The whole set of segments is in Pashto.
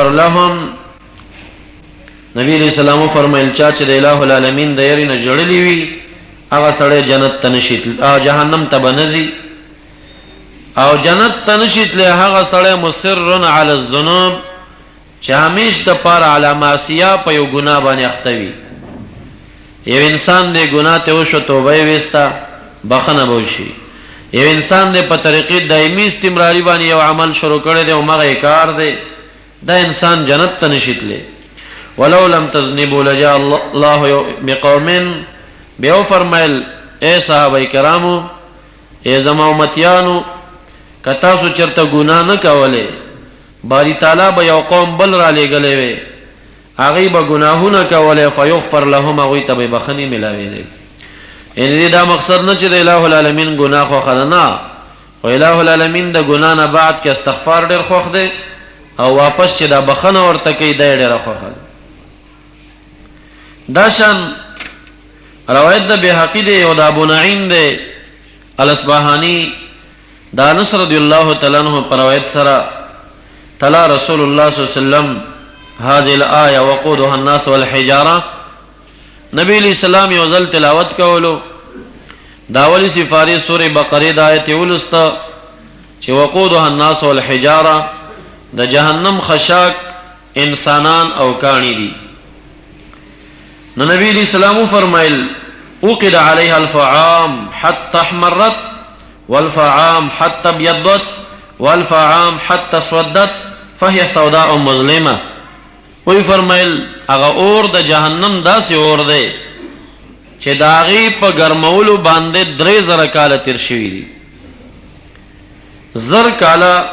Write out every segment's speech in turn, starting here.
فیغفر لهم. نبی علیہ السلام فرمایل چا چې د الہ العالمین د یری نه جړلی وي هغه سړی جنت ته نشي او جهنم ته بنزي، او جنت ته نشي تللی هغه سړی مصر علی الذنوب چې همیش د پاره علی معصیه په یو ګناه باندې اخته وي. یو انسان دې ګناه ته وشو توبه یې وستا بخنه به وشي، یو انسان دې په طریقې دایمي استمراری باندې یو عمل شروع کړی دی او مغه کار دی، دا انسان جنت ته نشي تللی. ولو لم تذنبوا لجاء الله بقوم، بیا فرمایل اے صحابه کرامو اے زما امتیانو کتا سو چرته ګناه نه کوله باری تعالی به یو قوم بل را لېګلې وي هغه به ګناهونه کوله فیغفر لهم هغه ته به بخنی ملاوي دي. ان دا مقصد نه چې د الہ العالمین ګناه خو خدانا او الہ العالمین د ګناه نه بعد کې استغفار ډېر خوښ دی او واپس چې دا بخنه ورته کوي دا ډېر خوښ دی. دا شان روایت د بهقی دی او د ابو نعیم دی الاصبهانی دا انس رضی الله تعالی عنہ پر روایت سره تلا رسول الله صلی الله علیه وسلم هذه الايه وقودها الناس والحجاره. نبی علیہ السلام یو ځل تلاوت کولو دا اولی سفاری سورہ بقره د آیت ولسته چې وقودها الناس والحجاره د جهنم خشاک انسانان او کانی دي. نو نبی علیہ السلام فرمایل اوقد علیها الفعام حتى احمرت والفعام حتى ابيضت والفعام حتى اسودت فهي سوداء مظلمه. وی فرمایل هغه اور د جهنم داسې اور دی چې داغي په ګرمولو باندې 3000 کاله تیر شوي دي. زر کاله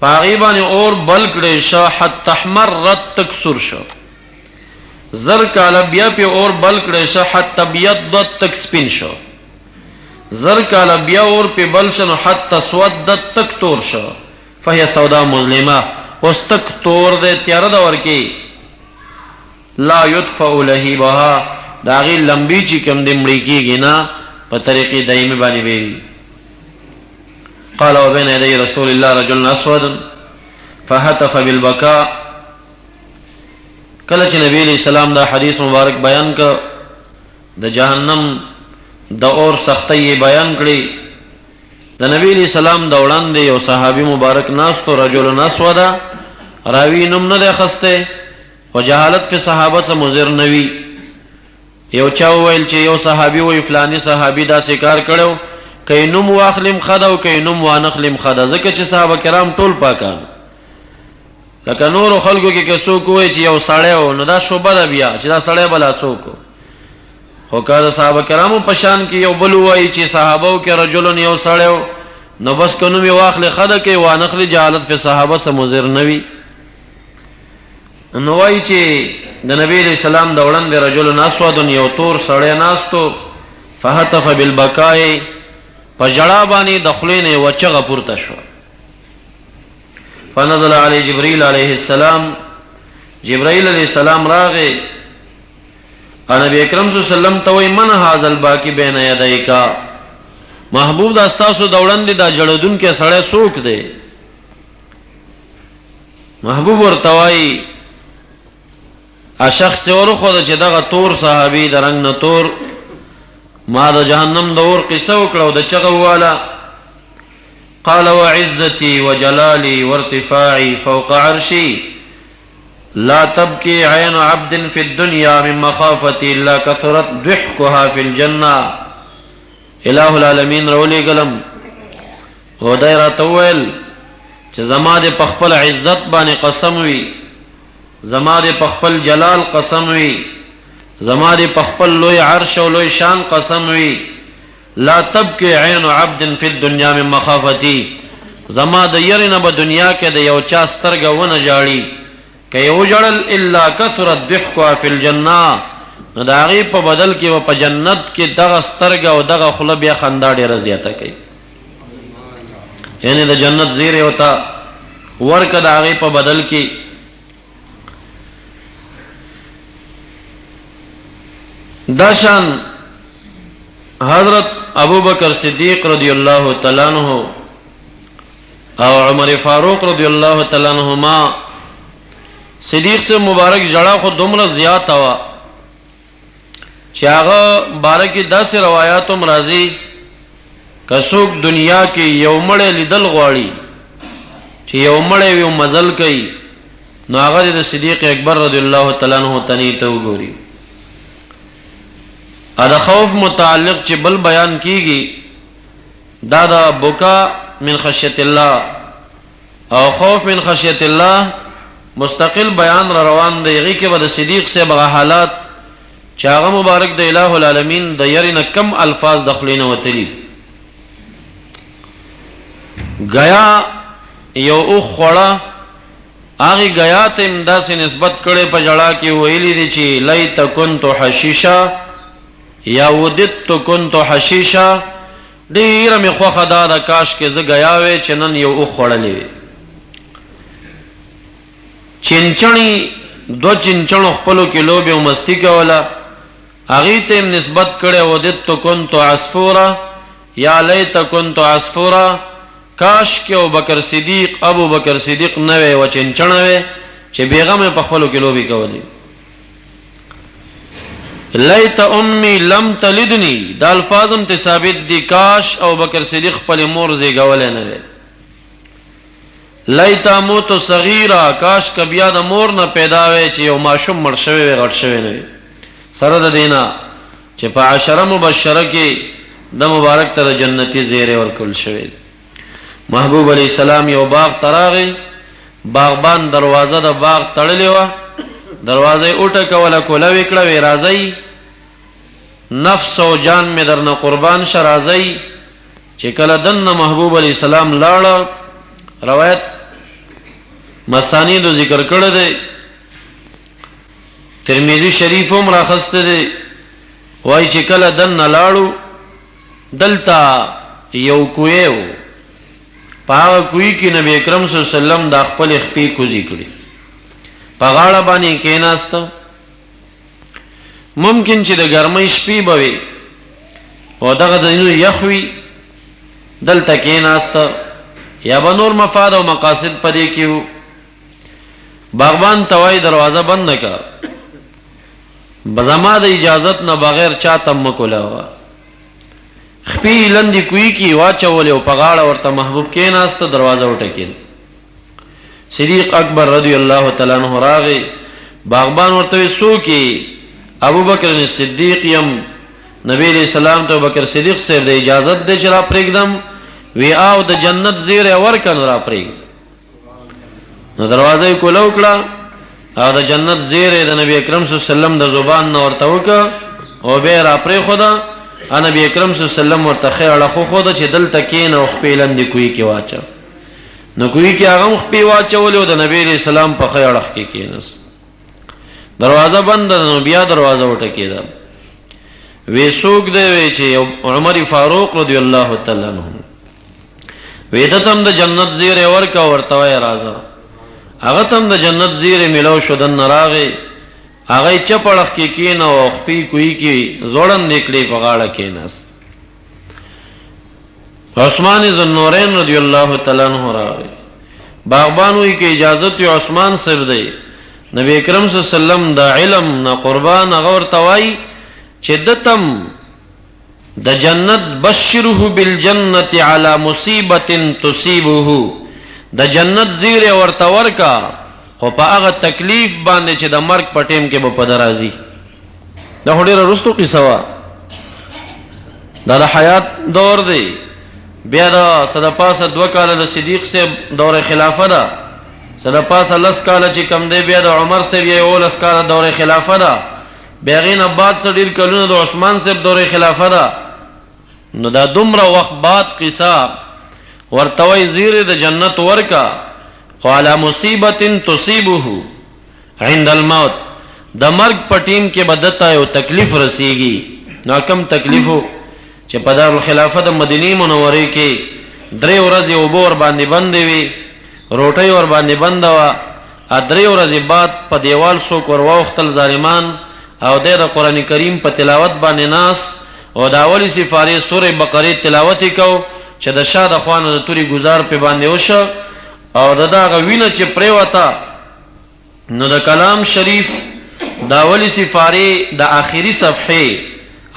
پاغي باندې اور بل کړي شو حتى احمرت تکسر شو، زر کاله بیا په اور بل کړي شو حتى ابيضت تک سپین شو، زر کاله بیا اور په بل شنو حتى اسودت تک تور شو. فهي سوداء مظلمه اوس تک تور دے تیار دا ورکی لا یدفع لهیبها داغی لمبی چی کم دی مڑی کی گنا پا طریقی دائمی بانی بیری. قال وبین یدی رسول اللہ رجل اسود فحتف بالبکاء. کلچ نبی علیہ السلام دا حدیث مبارک بیان کا دا جہنم دا اور سختی بیان کری. دا نبی علیہ السلام دا وړاندې یو صحابی مبارک ناستو رجل اسود راوی نم نه خسته او جهالت فی صحابت سے مضر نوی. یو چا ویل چې یو صحابی وی فلانی صحابی دا سکار کړو کای نم واخلم خدا او کای نم وانخلم خدا، ځکه چې صحابه کرام ټول پاکان لکه نور خلکو کې څوک وی چې یو سړی نو دا شوبه ده بیا چې دا سړی بلا څوک خو کله صحابه کرامو پشان کې یو بل وای چې صحابو کې رجلن یو سړی نو بس کنو می واخل خدا کې وانخل جهالت فی صحابت سے مضر نوی. نو وای چې د نبی علیہ السلام د وړاندې رجل اسود یو تور سړی ناستو فحتف بالبکاء په جړا باندې دخلینه وچغه پورته شو. فنزل علی جبرائیل علیہ السلام، جبرائیل علیہ السلام راغه نبی اکرم صلی اللہ علیہ وسلم توی من هذا الباکی بین یدیکا، محبوب دا استاسو د وړاندې دا جړدون کې سړی څوک دی؟ محبوب ورتوای شخص اور خود چې دغه تور صحابي د رنگ نه تور ما د جهنم د اور قصه وکړو د چغه والا. قال وعزتي وجلالي وارتفاعي فوق عرشي لا تبكي عين عبد في الدنيا من مخافتي الا كثرت ضحكها في الجنه. الہ العالمین رولی گلم او دایره تویل چې زما د پخپل عزت باندې قسم وی، زما د پخپل جلال قسم وی، زما د پخپل لوی عرش او لوی شان قسم وی، لا تبكي عين عبد في الدنيا من مخافتي، زما د يرنه په دنیا کې د یو چا سترګه ونه جاړي که یو جړل الا كثرت ضحكها في الجنه، نو دا غي په بدل کې په جنت کې دغه سترګه او دغه خله بیا خندا ډیره زیاته کوي. یعنی د جنت زیره ہوتا ورکه دا غي په بدل کې. داشان حضرت ابو بکر صدیق رضی اللہ تعالی عنہ او عمر فاروق رضی اللہ تعالی عنہما صدیق سے مبارک جڑا خو دومره زیات وا چې هغه بارکی داسې روایاتم راځي کڅوک دنیا کې یو مړی لیدل غواړي چې یو مړی یو مزل کوي نو هغه د صدیق اکبر رضی الله تعالی عنہ تنی ته وګوري. دا خوف متعلق چې بل بیان کیږي دا بکا من خشیت الله او خوف من خشیت الله مستقل بیان را روان دی. غي کې به صدیق سے بغه حالات چې هغه مبارک د الٰه العالمین د يرنه کم الفاظ دخلینه وتلی گیا یو او خړه هغه گیا ته امداسې نسبت کړي په جړه کې ویلي دي چې لیت كنت حشیشا یا ودت كنت حشیشا ډیره می خوخه دا کاش کې ز گیا وې چې نن یو او خړلې چنچنی دو چنچنو خپلو کې لوبه او مستی کوله هغه ته نسبت کړي ودت كنت عصفورا یا لیت كنت عصفورا کاش کې ابو بکر صدیق نه وي و چنچنه وي چې بیغمه په خپلو کې لوبي کولې. لیت امی لم تلدنی دا الفاظم ته ثابت دي کاش ابو بکر صدیق خپل مور زیګول نه وي. لیت موت صغیرا کاش کبیا د مور نه پیدا وي چې یو ماشوم مړ شوی غټ شوی نه وي. سره د دینا چې په 10 مبشره کې د مبارک ته جنتی زیره ورکول شوی. محبوب علیہ السلام یو باغ تراغی باغبان دروازه د باغ تړلې و دروازه اوټه کوله کوله وکړه وی راځي نفس او جان می درنه قربان شه راځي چې کله دنه محبوب علیہ السلام لاړ روایت مسانید ذکر کړه دی ترمذی شریف هم راخسته دی وای چې کله دنه لاړو دلتا یو کویو پاو کوئی کی نبی اکرم صلی اللہ علیہ وسلم دا خپل خپې کوزی کړي په غاړه باندې کېناست ممکن چې د ګرمۍ شپې بوي او دغه دینو یخوي دلته کېناست یا به نور مفاد او مقاصد پدې کېو باغبان توای دروازه بند نکړه بزما د اجازت نه بغیر چا تم کولا خپې لندې کوي کی واچول او پغاړه ورته محبوب کېناست دروازه وټکید. صدیق اکبر رضی الله تعالی عنہ راغی باغبان ورته سو کی ابو بکر صدیق یم نبی علیہ السلام ته بکر صدیق سے د اجازت دې چې را پرېږدم وی او د جنت زیره ورکن را پرېږد نو دروازه کولو کړه او د جنت زیره د نبی اکرم صلی الله علیه وسلم د زبان نور توکه او به را پرې خدا نبی اکرم صلی الله علیه وسلم ورته خیر خو خود چې دلته کین او خپلند کوي کې واچو نو کوي کې هغه خپې واچول او د نبی علیہ السلام په خیر کې کینس دروازه بند نو بیا دروازه وټکیدا وې سوق دی وې چې عمر فاروق رضی الله تعالی عنہ وې دتم د جنت زیره ورکا ورته وای راځه هغه تم د جنت زیره ملو شودن راغی هغه چپړخ کې کین او خپې کوي کې زوړن نکړي په غاړه کېناست. عثمان ذوالنورین رضی الله تعالی عنہ راغی باغبان وی کې اجازت یو عثمان سر دی نبی اکرم صلی الله علیه وسلم د علم نه قربان غور توای چې دتم د جنت بشره بالجنه علی مصیبه تصيبه د جنت زیره ورته ورکا خو په هغه تکلیف باندې چې د مرګ په ټیم کې به پدرازي دا هډیره رستو قصه وا دا حیات دور دی بیا دا صد پاسه 2 کال د صدیق سے دور خلافت دا صد پاسه 10 کال چې کم دی بیا د عمر سے بیا 10 کال دور خلافت دا بیا غین بعد سره ډیر کلونه د عثمان سے دور خلافت دا نو دا دومره وخت بعد قصه ورتوي زیره د جنت ورکا خوالا مصیبت تصیبه عند الموت د مرگ پټیم کې بدتا یو تکلیف رسیږي نو کم تکلیفو چې په دار الخلافت مدینه منوره کې 3 ورځې وبور باندې بندې وي روټي ور باندې بند وا 3 ورځې بعد په دیوال سو کور واختل ظالمان او د قران کریم په تلاوت باندې ناس او دا اولی سفاره سوره بقره تلاوت کو چې د شاده خوانو د توري گزار په باندې وشو او دغه وینه چې پریوتا نو د کلام شریف دا اولی سفاره د آخری صفحه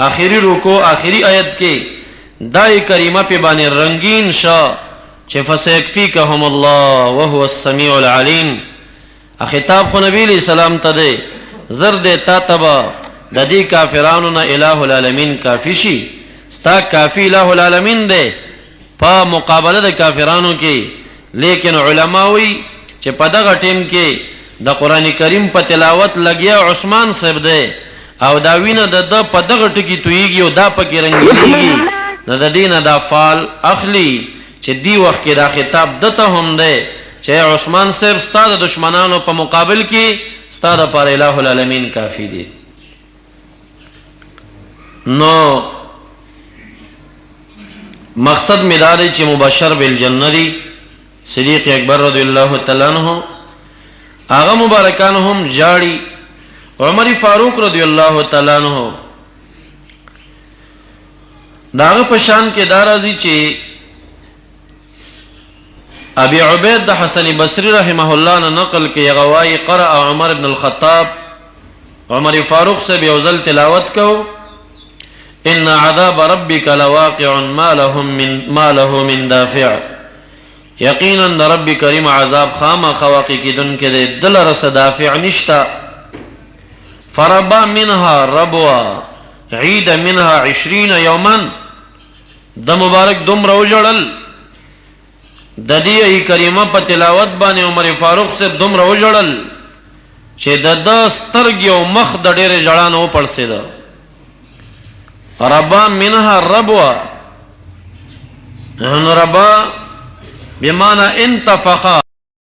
آخری رکوع آخری آیت کې دای کریمه په باندې رنگین شاه چې فسيكفيكهم الله وهو السميع العليم. خطاب خو نبی علیہ السلام ته دی، زرد تا تبا د دې کافرانو نه الہ العالمین کافی شي، ستا کافی الہ العالمین دی په مقابله د کافرانو کې. لیکن علماوی چې په دغه ټیم کې د قران کریم په تلاوت لګیا عثمان صاحب دی او دا وینه د په دغه ټکی تویږي او دا پکې رنگیږي، نه د دینه دا فال اخلي چې دی وخت کې دا خطاب دته هم دی چې عثمان صاحب ستاسو دشمنانو په مقابل کې ستاسو پر الہ العالمین کافی دی. نو مقصد مداري چې مبشر بالجنه دی صدیق اکبر رضی الله تعالی عنہ هغه مبارکان هم جاړي. عمر فاروق رضی الله تعالی عنہ داغه پشان کې دارازي چې ابي عبید د حسن بصری رحمه الله نه نقل کې غواي قرأ عمر بن الخطاب عمر فاروق سے بیوزل تلاوت کو ان عذاب ربك لواقع ما له من دافع. یقینا د رب کریم عذاب خامہ خواقع کی دن کې دل رس دافع نشتا. فربا منها ربوا عید منها 20 یوما د مبارک دم رو جړل د دې کریمه په تلاوت باندې عمر فاروق سے دم رو جړل چې د سترګ او مخ د ډېر جړانو پړسیدا. ربا منها ربوا ربا بمعنى انتفخا